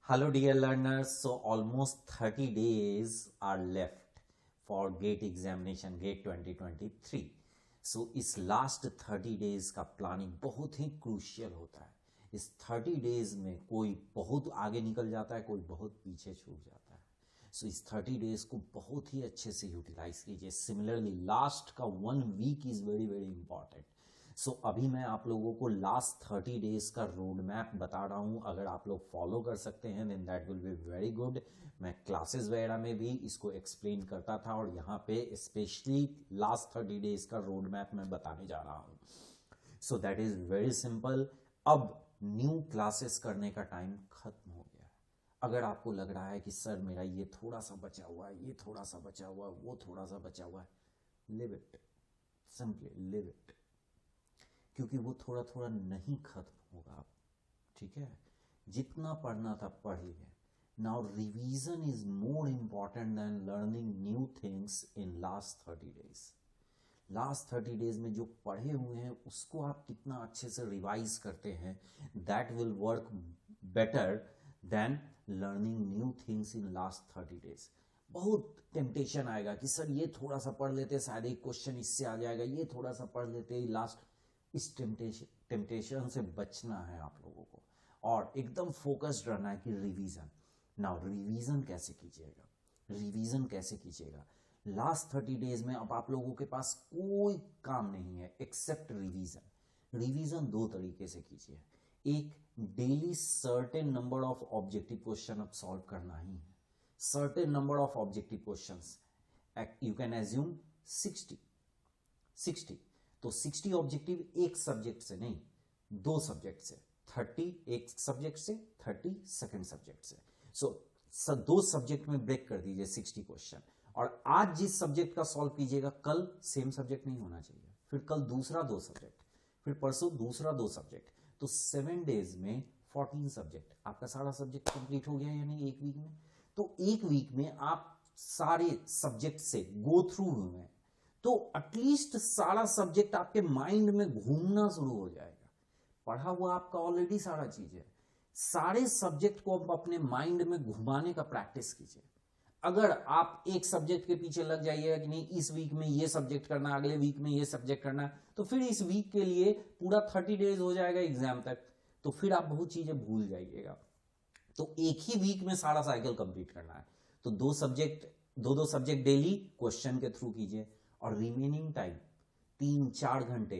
Hello, dear learners. So, almost 30 days are left for GATE examination, GATE 2023. So, इस last 30 days का planning बहुत ही crucial होता है. इस 30 डेज में कोई बहुत आगे निकल जाता है, कोई बहुत पीछे छूट जाता है. सो इस 30 डेज को बहुत ही अच्छे से यूटिलाइज कीजिए. सिमिलरली लास्ट का 1 week is very very important. So अभी मैं आप लोगों को लास्ट 30 डेज का रोड मैप बता रहा हूं. अगर आप लोग फॉलो कर सकते हैं then that will be very good. मैं क्लासेस वगैरह में भी इसको एक्सप्लेन करता था और यहाँ पे स्पेशली लास्ट 30 डेज का रोड मैप मैं बताने जा रहा हूँ. So that is very simple. अब न्यू क्लासेस करने का टाइम खत्म हो गया है. अगर आपको लग रहा है कि सर मेरा ये थोड़ा सा बचा हुआ है, ये थोड़ा सा बचा हुआ है, वो थोड़ा सा बचा हुआ है, live it, simply live it, क्योंकि वो थोड़ा थोड़ा नहीं खत्म होगा. ठीक है, जितना पढ़ना था पढ़ लिए. Now revision is more important than learning new things in last 30 days. Last 30 days में जो पढ़े हुए हैं उसको आप कितना अच्छे से रिवाइज करते हैं, that will work better than learning new things in last 30 days. बहुत टेम्पटेशन आएगा कि सर ये थोड़ा सा पढ़ लेते, शायद एक क्वेश्चन इससे आ जाएगा, ये थोड़ा सा पढ़ लेते लास्ट. इस टेम्पटेशन से बचना है आप लोगों को और एकदम फोकस्ड रहना है कि रिवीजन. नाउ रिवीजन कैसे कीजिएगा, रिवीजन कैसे कीजिएगा लास्ट 30 डेज में. अब आप लोगों के पास कोई काम नहीं है एक्सेप्ट रिवीजन. रिवीजन दो तरीके से कीजिए. एक, daily certain number of objective question अब सॉल्व करना ही है. Certain number of objective questions, you can assume 60. तो 60 ऑब्जेक्टिव एक सब्जेक्ट से नहीं, दो सब्जेक्ट से. 30 एक सब्जेक्ट से, 30 सेकंड सब्जेक्ट से. सो दो सब्जेक्ट में ब्रेक कर दीजिए 60 क्वेश्चन. और आज जिस सब्जेक्ट का सॉल्व कीजिएगा कल सेम सब्जेक्ट नहीं होना चाहिए, फिर कल दूसरा दो सब्जेक्ट, फिर परसों दूसरा दो सब्जेक्ट. तो 7 डेज में 14 सब्जेक्ट. आपका सारा सब्जेक्ट कंप्लीट हो गया यानी एक वीक में. तो एक वीक में आप सारे सब्जेक्ट से गो थ्रू हुए हैं तो एटलीस्ट सारा सब्जेक्ट आपके माइंड में घूमना शुरू हो जाएगा. पढ़ा हुआ आपका ऑलरेडी सारा चीज है. सारे सब्जेक्ट को आप अपने माइंड में घुमाने का प्रैक्टिस कीजिए. अगर आप एक सब्जेक्ट के पीछे लग जाइएगा कि नहीं इस वीक में ये सब्जेक्ट करना, अगले वीक में ये सब्जेक्ट करना, तो फिर इस वीक के लिए पूरा 30 डेज हो जाएगा एग्जाम तक, तो फिर आप बहुत चीजें भूल जाइएगा. तो एक ही वीक में सारा साइकिल कंप्लीट करना है. तो दो सब्जेक्ट डेली क्वेश्चन के थ्रू कीजिए और रिमेनिंग टाइम 3-4 घंटे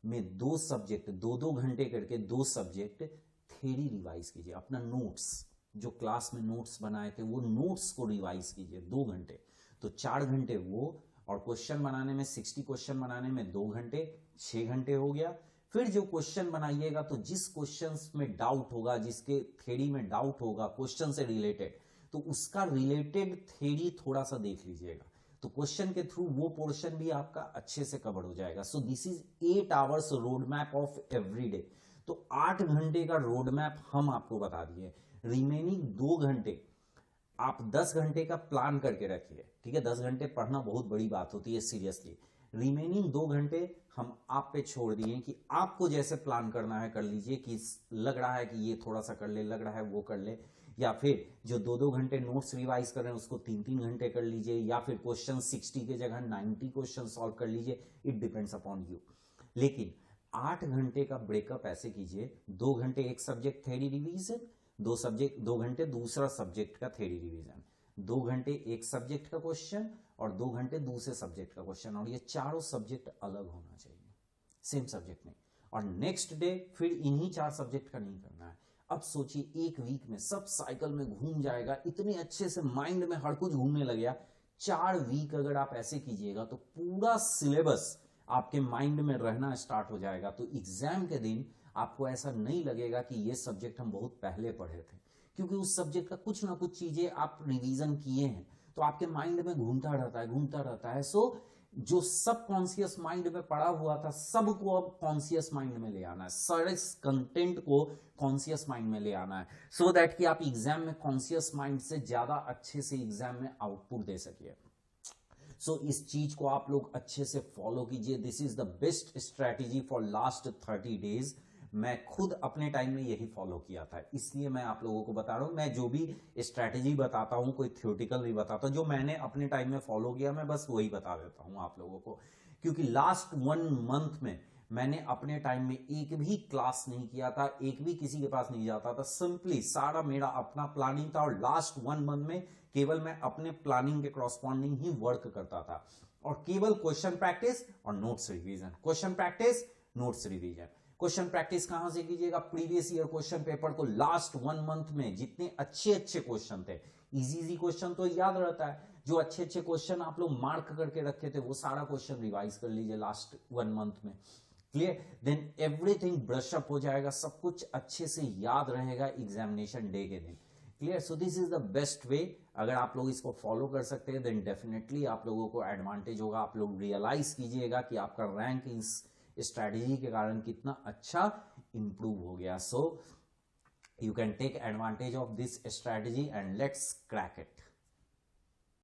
में दो सब्जेक्ट, 2-2 घंटे करके दो सब्जेक्ट थ्योरी रिवाइज कीजिए. अपना नोट्स जो क्लास में नोट्स बनाए थे वो नोट्स को रिवाइज कीजिए 2 घंटे. तो 4 घंटे वो, और क्वेश्चन बनाने में 60 क्वेश्चन बनाने में 2 घंटे, 6 घंटे हो गया. फिर जो क्वेश्चन बनाइएगा तो जिस क्वेश्चन में डाउट होगा, जिसके थ्योरी में डाउट होगा क्वेश्चन से रिलेटेड, तो उसका रिलेटेड थ्योरी थोड़ा सा देख लीजिएगा. तो क्वेश्चन के थ्रू वो पोर्शन भी आपका अच्छे से कवर हो जाएगा. So this is 8 hours road map of every day. तो 8 घंटे का रोड मैप हम आपको बता दिए. रिमेनिंग 2 घंटे आप 10 घंटे का प्लान करके रखिए. ठीक है, 10 घंटे पढ़ना बहुत बड़ी बात होती है सीरियसली. रिमेनिंग 2 घंटे हम आप पे छोड़ दिए कि आपको जैसे प्लान करना है कर लीजिए. कि लग रहा है कि ये थोड़ा सा कर ले, लग रहा है वो कर ले, या फिर जो 2-2 घंटे नोट्स रिवाइज कर रहे हैं उसको 3-3 घंटे कर लीजिए, या फिर क्वेश्चन 60 के जगह 90 क्वेश्चन सॉल्व कर लीजिए. It depends upon you. लेकिन 8 घंटे का ब्रेकअप ऐसे कीजिए, 2 घंटे एक सब्जेक्ट थ्योरी रिवीजन, 2 घंटे दूसरा सब्जेक्ट का थ्योरी रिवीजन, 2 घंटे एक सब्जेक्ट का क्वेश्चन और 2 घंटे दूसरे सब्जेक्ट का क्वेश्चन. और ये चारों सब्जेक्ट अलग होना चाहिए, सेम सब्जेक्ट नहीं. और नेक्स्ट डे फिर इन्हीं 4 सब्जेक्ट का नहीं करना है. अब सोचिए एक वीक में सब साइकिल में घूम जाएगा, इतने अच्छे से माइंड में हर कुछ घूमने लग गया. 4 वीक अगर आप ऐसे कीजिएगा तो पूरा सिलेबस आपके माइंड में रहना स्टार्ट हो जाएगा. तो एग्जाम के दिन आपको ऐसा नहीं लगेगा कि ये सब्जेक्ट हम बहुत पहले पढ़े थे, क्योंकि उस सब्जेक्ट का कुछ ना कुछ चीजें आप रिवीजन किए हैं तो आपके माइंड में घूमता रहता है. सो जो सब कॉन्शियस माइंड में पड़ा हुआ था सबको अब कॉन्शियस माइंड में ले आना है. सारे कंटेंट को कॉन्शियस माइंड में ले आना है, सो दैट कि आप एग्जाम में कॉन्शियस माइंड से ज्यादा अच्छे से एग्जाम में आउटपुट दे सकिए. सो इस चीज को आप लोग अच्छे से फॉलो कीजिए. This is the best strategy for last 30 days. मैं खुद अपने टाइम में यही फॉलो किया था, इसलिए मैं आप लोगों को बता रहा हूं। मैं जो भी स्ट्रैटेजी बताता हूं कोई थ्योरेटिकल नहीं बताता, जो मैंने अपने टाइम में फॉलो किया मैं बस वही बता देता हूं आप लोगों को। क्योंकि लास्ट 1 मंथ में मैंने अपने टाइम में एक भी क्लास नहीं किया था, एक भी किसी के पास नहीं जाता था, सिंपली सारा मेरा अपना प्लानिंग था और लास्ट 1 मंथ में केवल मैं अपने प्लानिंग के कॉरस्पॉन्डिंग ही वर्क करता था और केवल क्वेश्चन प्रैक्टिस और notes revision, question practice notes revision. Question practice कहां से कीजिएगा? प्रीवियस ईयर क्वेश्चन पेपर को लास्ट 1 मंथ में जितने अच्छे अच्छे क्वेश्चन थे, इजी क्वेश्चन तो याद रहता है, जो अच्छे अच्छे क्वेश्चन आप लोग मार्क करके रखे थे वो सारा क्वेश्चन रिवाइज कर लीजिए लास्ट 1 मंथ में। Clear? Then everything brush up हो जाएगा, सब कुछ अच्छे से याद रहेगा एग्जामिनेशन डे के दिन। Clear? So this is the best way. अगर आप लोग इसको फॉलो कर सकते हैं देन डेफिनेटली आप लोगों को एडवांटेज होगा। आप लोग रियलाइज कीजिएगा कि आपका रैंक इस स्ट्रैटेजी के कारण कितना अच्छा इंप्रूव हो गया। So you can take advantage of this strategy and let's crack it.